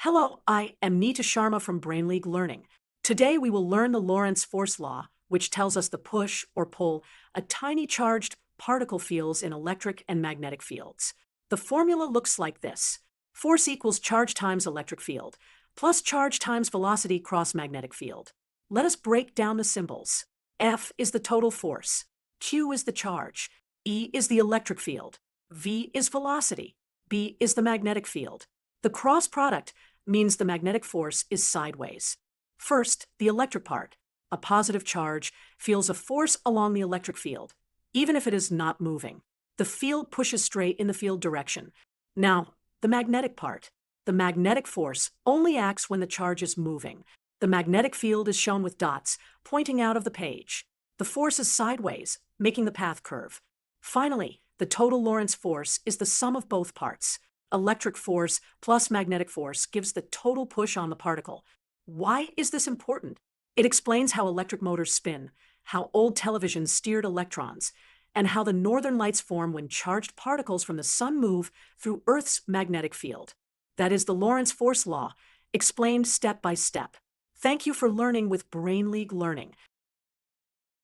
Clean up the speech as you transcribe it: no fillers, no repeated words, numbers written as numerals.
Hello, I am Neeta Sharma from Brain League Learning. Today we will learn the Lorentz Force Law, which tells us the push or pull a tiny charged particle feels in electric and magnetic fields. The formula looks like this. Force equals charge times electric field, plus charge times velocity cross magnetic field. Let us break down the symbols. F is the total force. Q is the charge. E is the electric field. V is velocity. B is the magnetic field. The cross product means the magnetic force is sideways. First, the electric part. A positive charge feels a force along the electric field, even if it is not moving. The field pushes straight in the field direction. Now, the magnetic part. The magnetic force only acts when the charge is moving. The magnetic field is shown with dots pointing out of the page. The force is sideways, making the path curve. Finally, the total Lorentz force is the sum of both parts. Electric force plus magnetic force gives the total push on the particle. Why is this important? It explains how electric motors spin, how old televisions steered electrons, and how the northern lights form when charged particles from the sun move through Earth's magnetic field. That is the Lorentz Force Law, explained step by step. Thank you for learning with Brain League Learning.